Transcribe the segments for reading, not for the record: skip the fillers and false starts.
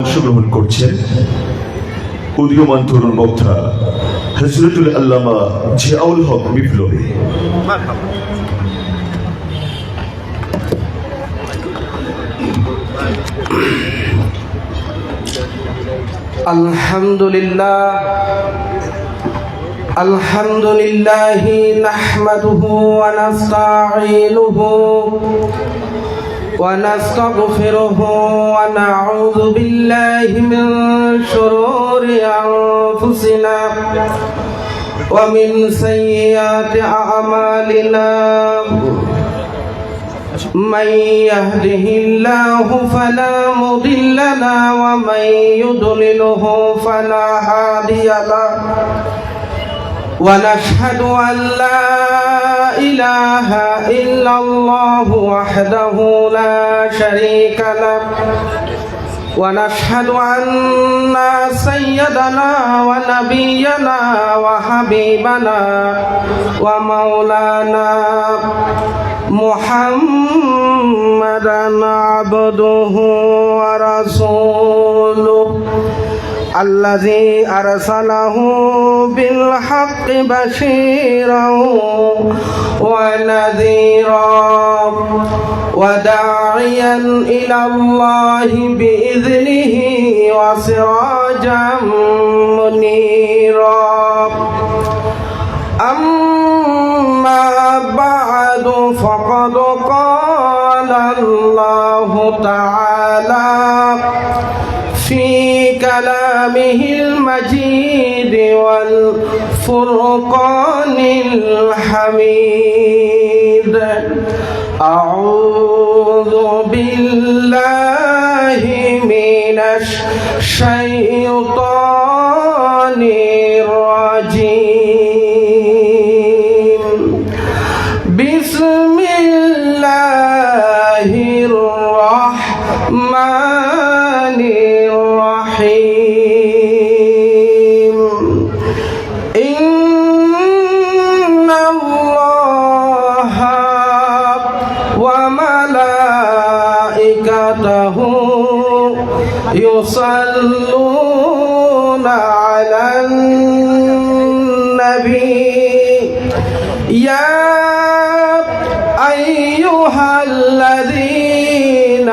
অংশগ্রহণ করছেন উদীয়মান তরুণ বক্তা হযরতুল আল্লামা জিয়াউল হক বিপ্লবী। আলহামদুলিল্লাহ নাহমাদুহু ওয়া নাস্তাঈনুহু ونستغفره ونعوذ بالله من شرور أنفسنا ومن سيئات أعمالنا من يهده الله فلا مضل له ومن يضلله فلا هادي له ونشهد أن لا إله إلا الله وحده لا شريك له ونشهد أن سيدنا ونبينا وحبيبنا ومولانا محمدا عبده ورسوله الذي أرسله بالحق بشيرا ونذيرا وداعيا إلى الله بإذنه وسراجا منيرا أما بعد فقد قال الله تعالى في كلامه المجيد والفرقان الحميد أعوذ بالله من الشيطان الرجيم بسم الله الرحمن الرحيم إن الله وملائكته يصلون على النبي يا أيها الذين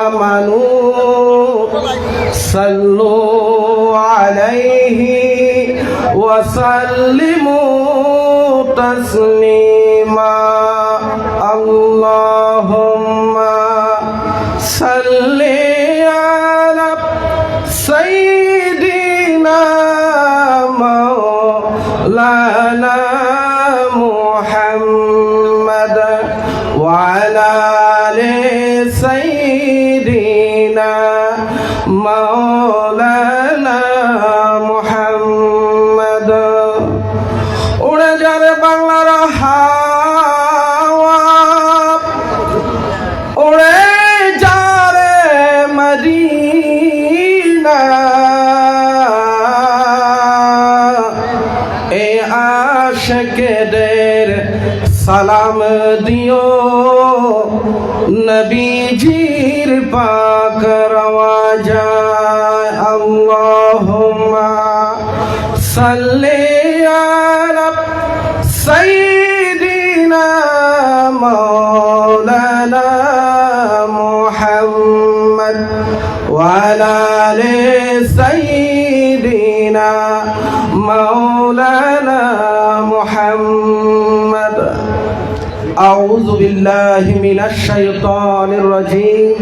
آمنوا صلوا عليه وسلموا تسليما اللهم صل على سيدنا مولانا محمد وعلى آل سيدنا مولانا محمد উড়ে যাবে বাংলার হাওয়া উড়ে যাবে মদিনা এ আশিকদের সালাম দিও নবীজির পাক রওয়াজায় আল্লাহুম্মা সাল্লি আলা সাইয়্যিদিনা মাওলানা মুহাম্মদ ওয়া আলা আলি সাইয়্যিদিনা মাওলানা মুহাম্মদ أعوذ بالله من الشيطان الرجيم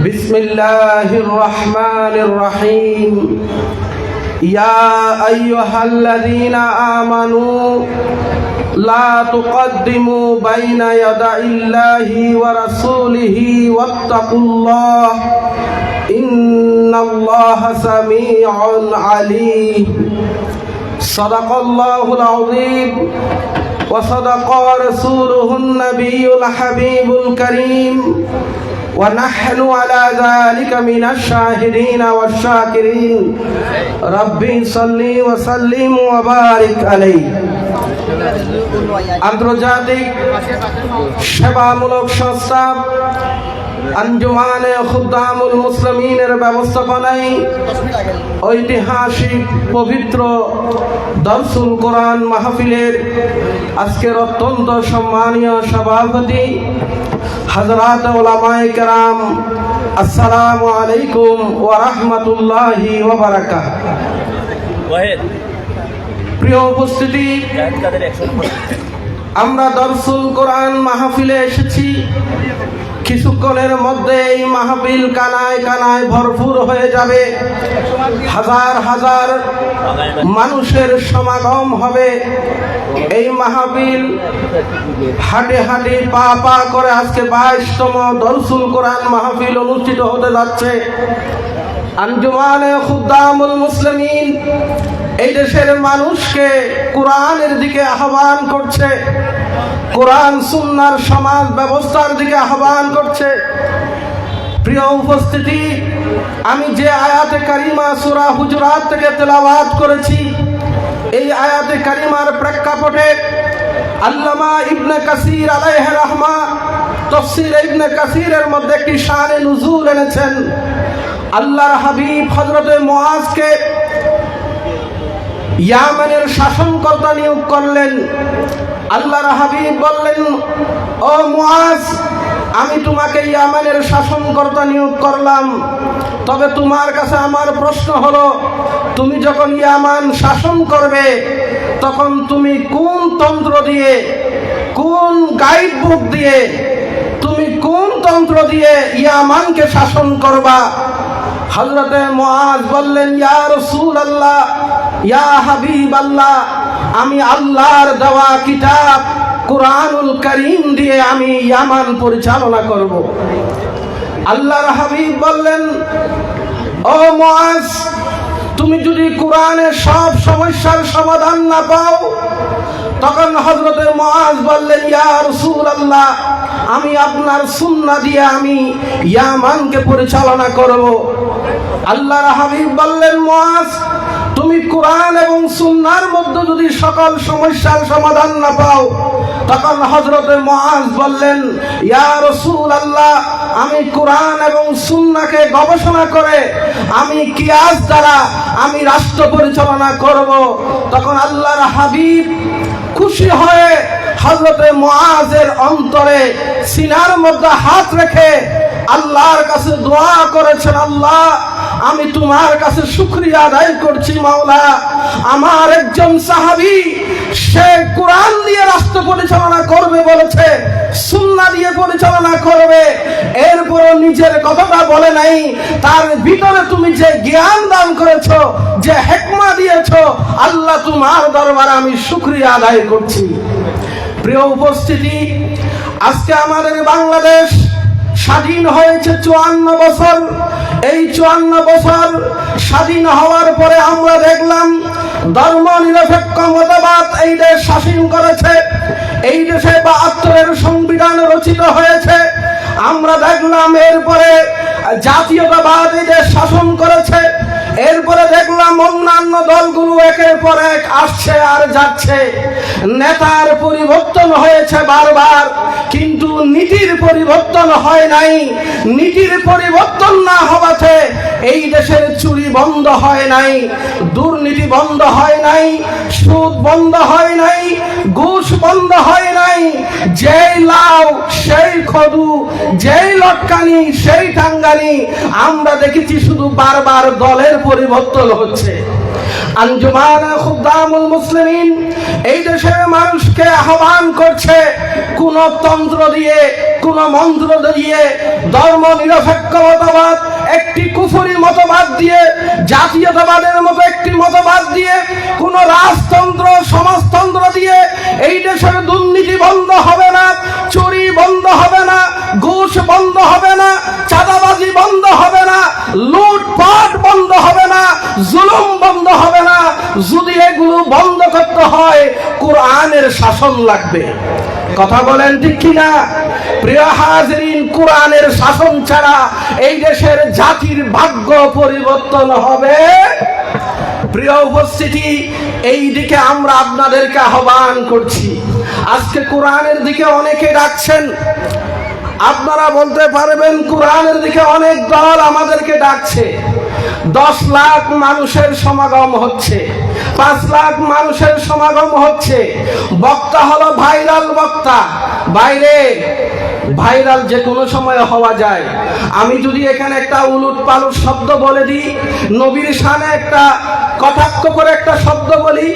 بسم الله الرحمن الرحيم يا أيها الذين آمنوا لا تقدموا بين يدي الله ورسوله واتقوا الله إن الله سميع عليم صدق الله العظيم وصدق رسوله النبي الحبيب الكريم ونحن على ذلك من الشاهدين والشاكرين ربي صل وسلم وبارك عليه আন্তর্জাতিক সেবামূলক সংস্থা আঞ্জুমানে খুদ্দামুল মুসলিমিনের ব্যবস্থাপনায় ঐতিহাসিক পবিত্র দরসুল কোরআন মাহফিলের আজকের অত্যন্ত সম্মানীয় সভাপতি হযরত উলামায়ে কেরাম, আসসালামু আলাইকুম ওয়া রাহমাতুল্লাহি ওয়া বারাকাতুহু। প্রিয় উপস্থিতি, আমরা দরসুল কোরআন মাহফিলে এসেছি। কিছুক্ষণের মধ্যে এই মাহফিল কানায় কানায় ভরপুর হয়ে যাবে। হাজার হাজার মানুষের সমাগম হবে। এই মাহফিল হাটে হাটে পা পা করে আজকে 22তম দরসুল কোরআন মাহফিল অনুষ্ঠিত হতে যাচ্ছে। আঞ্জুমানে খুদ্দামুল মুসলিমিন এই দেশের মানুষকে কোরআনের দিকে আহ্বান করছে, কোরআন সুন্নাহর সমাজ ব্যবস্থার দিকে আহ্বান করছে। প্রিয় উপস্থিতি, আমি যে আয়াতে কারিমা সূরা হুজুরাত থেকে তেলাওয়াত করেছি, এই আয়াতে কারিমার প্রেক্ষাপটে আল্লামা ইবনে কাসির আলাইহি রাহমা তাফসীর ইবনে কাসিরের মধ্যে একটি শানে নুজুল এনেছেন। আল্লাহর হাবিব হযরতে মুআজকে ইয়ামানের শাসনকর্তা নিয়োগ করলেন। আল্লাহর হাবিব বললেন, ও মুআজ, আমি তোমাকে ইয়ামানের শাসনকর্তা নিয়োগ করলাম, তবে তোমার কাছে আমার প্রশ্ন হলো, তুমি যখন ইয়ামান শাসন করবে তখন তুমি কোন তন্ত্র দিয়ে, কোন গাইড বুক দিয়ে, তুমি কোন তন্ত্র দিয়ে ইয়ামানকে শাসন করবা? হযরতে মুআজ বললেন, ইয়া রাসূলুল্লাহ, ইয়া হাবিবাল্লাহ, আমি আল্লাহর দেওয়া কিতাব কুরআনুল কারীম দিয়ে আমি ইয়ামান পরিচালনা করব। আল্লাহর হাবিব বললেন, ও মুআজ, তুমি যদি কোরআনের সব সমস্যার সমাধান না পাও, তখন হযরতে মুআজ বললেন, ইয়া রাসূলুল্লাহ, আমি আপনার সুন্নাহ দিয়ে আমি ইয়ামানকে পরিচালনা করব। আল্লাহর হাবিব বললেন, মুআজ, তুমি কোরআন এবং সুন্নাহর মধ্যে যদি সকল সমস্যার সমাধান না পাও, তখন হযরতে মুআজ বললেন, ইয়া রাসূলুল্লাহ, আমি কোরআন এবং সুন্নাহকে গবেষণা করে আমি কিয়াস দ্বারা আমি রাষ্ট্র পরিচালনা করব। তখন আল্লাহর হাবিব খুশি হয়ে হযরতে মুআজের অন্তরে সিনার মধ্যে হাত রেখে আল্লাহর কাছে দোয়া করেছেন, আল্লাহ, আমি তোমার কাছে শুকরিয়া আদায় করছি মাওলা, আমার একজন সাহাবী সে কোরআন দিয়ে রাষ্ট্র পরিচালনা করবে বলেছে, সুন্নাহ দিয়ে পরিচালনা করবে, এরপর নিজের কথাটা বলে নাই, তার ভিতরে তুমি যে জ্ঞান দান করেছো, যে হিকমা দিয়েছো, আল্লাহ তোমার দরবারে আমি শুকরিয়া আদায় করছি। প্রিয় উপস্থিতি, আজকে আমাদের বাংলাদেশ স্বাধীন হয়েছে 54 বছর। এই 54 বছর স্বাধীন হওয়ার পরে আমরা দেখলাম ধর্ম নিরপেক্ষ মতবাদ এই দেশ শাসন করেছে। এই দেশে 72-এর সংবিধান রচিত হয়েছে। আমরা দেখলাম এরপরে জাতীয়তাবাদ এই দেশ শাসন করেছে। এরপরে দেখলাম অন্যান্য দলগুলো একের পর এক আসছে আর যাচ্ছে। নেতার পরিবর্তন হয়েছে বারবার, কিন্তু নীতির পরিবর্তন হয় নাই। নীতির পরিবর্তন না হওয়াতে এই দেশের চুরি বন্ধ হয় নাই, দুর্নীতি বন্ধ হয় নাই, সুদ বন্ধ হয় নাই, ঘুষ বন্ধ হয় নাই। যেই লাউ সেই খদু, যেই লটকানি সেই টাঙ্গানি, আমরা দেখেছি শুধু বারবার দলের পরিবর্তন হচ্ছে। আঞ্জুমানে খুদ্দামুল মুসলিমিন এই দেশের মানুষকে আহ্বান করছে, কোন তন্ত্র দিয়ে, কোন মন্ত্র দিয়ে, ধর্ম নিরপেক্ষ মতবাদ, একটি কুফরি মতবাদ দিয়ে, জাতীয়তাবাদের মতো একটি মতবাদ দিয়ে, কোন রাজতন্ত্র সমাজতন্ত্র দিয়ে এই দেশের দুর্নীতি বন্ধ হবে না, চুরি বন্ধ হবে না, ঘুষ বন্ধ হবে না, চাঁদাবাজি বন্ধ হবে না, লুটপাট বন্ধ হবে না, জুলুম বন্ধ হবে না। যদি এগুলো বন্ধ করতে হয়, কোরআনের শাসন লাগবে। কথা বলেন ঠিক কিনা? প্রিয় হাজিরিন, কোরআনের শাসন ছাড়া এই দেশের জাতির ভাগ্য পরিবর্তন হবে। প্রিয় উপস্থিতি, এই দিকে আমরা আপনাদেরকে আহ্বান করছি। আজকে কোরআনের দিকে অনেকে ডাকছেন, আপনারা বলতে পারবেন কোরআনের দিকে অনেক দল আমাদেরকে ডাকছে, 10 লাখ মানুষের সমাগম হচ্ছে, 5 লাখ মানুষের সমাগম হচ্ছে, বক্তা হলো ভাইরাল বক্তা। বাইরে ভাইরাল যে কোনো সময় হওয়া যায়। আমি যদি এখানে একটা উলুট পালুট শব্দ বলে দিই, নবীর শানে একটা কটাক্ষ করে একটা শব্দ বলি,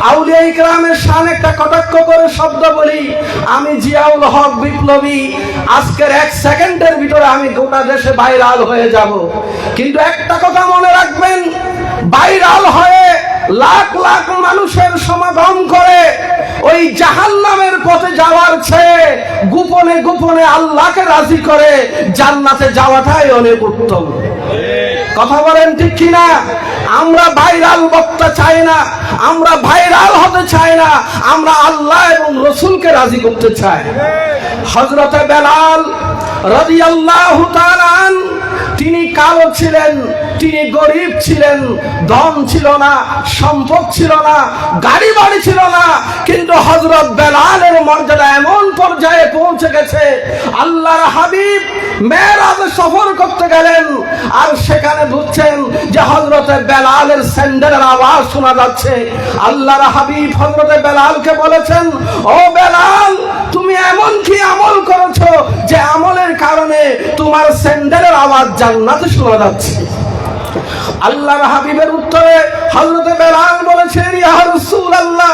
আউলিয়া ইকরামের শানে একটা কটাক্ষ করে শব্দ বলি, আমি জিয়াউল হক বিপ্লবী আজকের 1 সেকেন্ডের ভিতরে আমি গোটা দেশে ভাইরাল হয়ে যাব। কিন্তু একটা কথা মনে রাখবেন, ভাইরাল হয়ে লাখ লাখ মানুষের সমাগম করে ওই জাহান্নামের পথে যাওয়ার চেয়ে গোপনে গোপনে আল্লাহকে রাজি করে জান্নাতে যাওয়াটাই অনেক উত্তম। কথা বলেন ঠিক কিনা? আমরা ভাইরাল বক্তা চাই না, আমরা ভাইরাল হতে চাই না, আমরা আল্লাহ এবং রসুলকে রাজি করতে চাই। হযরতে বেলাল রাদিয়াল্লাহু তাআলা আনহু, তিনি কালো ছিলেন, তিনি গরিব ছিলেন, ধন ছিল না, সম্পদ ছিল না, গাড়ি বাড়ি ছিল না, কিন্তু হযরত বেলালের মর্যাদা এমন পর্যায়ে পৌঁছে গেছে, আল্লাহর হাবিব মেরাজে সফর করতে গেলেন আর সেখানে বুঝছেন যে হযরতে বেলালের স্যান্ডেলের আওয়াজ শোনা যাচ্ছে। আল্লাহর হাবিব হযরতে বেলালকে বলেছেন, ও বেলাল, তুমি এমন কি আমল করেছো যে আমলের কারণে তোমার স্যান্ডেলের আওয়াজ জান্নাতে শোনা যাচ্ছে? আল্লাহর হাবিবের উত্তরে হযরতে বেলাল বলেছেন, ইয়া রাসূলুল্লাহ,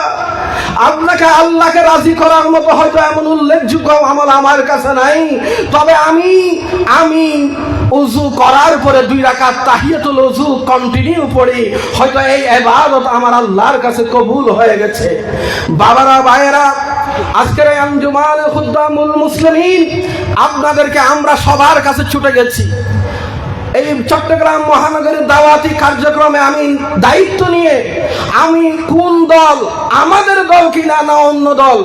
আপনাকে আল্লাহকে রাজি করার মতো হয়তো এমন উল্লেখযোগ্য আমল আমার কাছে নাই, তবে আমি ওযু করার পরে 2 রাকাত তাহিয়াতুল ওযু কন্টিনিউ পড়ি, হয়তো এই ইবাদত আমার আল্লাহর কাছে কবুল হয়ে গেছে। বাবারা, ভাইয়েরা, আজকের এই আঞ্জুমান খুদ্দামুল মুসলিমিন আপনাদেরকে আমরা সবার কাছে ছুটে গেছি। এই চট্টগ্রাম মহানগরীর দাওয়াতি কার্যক্রমে আমি দায়িত্ব নিয়ে, আমি কোন দল, আমাদের দল কিনা না অন্য দল,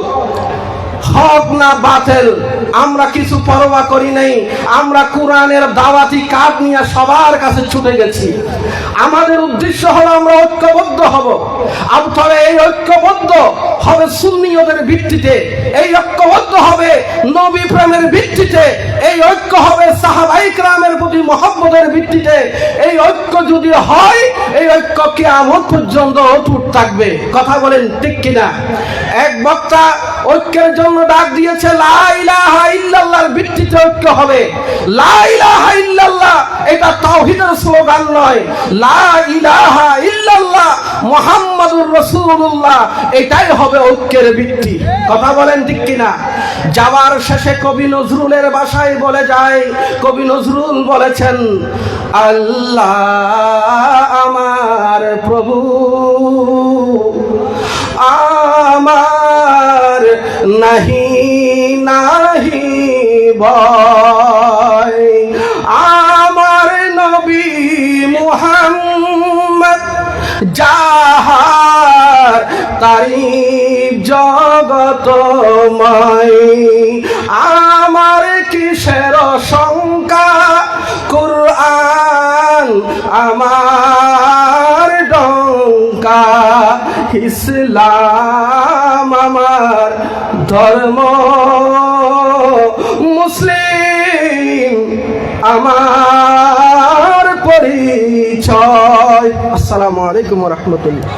হক না বাতিল, আমরা কিছু পরোয়া করি নাই। আমরা কোরআনের দাওয়াতি কার্ড নিয়ে সবার কাছে ছুটে গেছি। আমাদের উদ্দেশ্য হলো আমরা ঐক্যবদ্ধ হব। তবে এই ঐক্যবদ্ধ হবে সুন্নিয়তের ভিত্তিতে, এই ঐক্যবদ্ধ হবে নবী প্রেমের ভিত্তিতে, এই ঐক্য হবে সাহাবায়ে কেরামের প্রতি মহব্বতের ভিত্তিতে। এই ঐক্য যদি হয়, এই ঐক্য কিয়ামত পর্যন্ত অটুট থাকবে। কথা বলেন ঠিক কিনা? এক বক্তা ঐক্যের জন্য ডাক দিয়েছে, লা ইলাহা ইল্লাল্লাহর ভিত্তিতে ঐক্য হবে। লা ইলাহা ইল্লাল্লাহ এটা তাওহীদের স্লোগান নয়, লা ইলাহা ইল্লাল্লাহ মুহাম্মাদুর রাসূলুল্লাহ এটাই হবে ঐক্যের ভিত্তি। কথা বলেন ঠিক কিনা? যাওয়ার শেষে কবি নজরুলের ভাষায় বলে যায়, কবি নজরুল বলেছেন, আল্লাহ আমার প্রভু, আমার নাহি নাহি ভয়, আমার নবী মুহাম্মদ যাহার তারিফ জগতময়, আমার কিসের শঙ্কা, কুরআন আমার ডঙ্কা, ইসলাম আমার ধর্ম, মুসলিম আমার পরিচয়। আসসালামু আলাইকুম ওয়া রাহমাতুল্লাহ।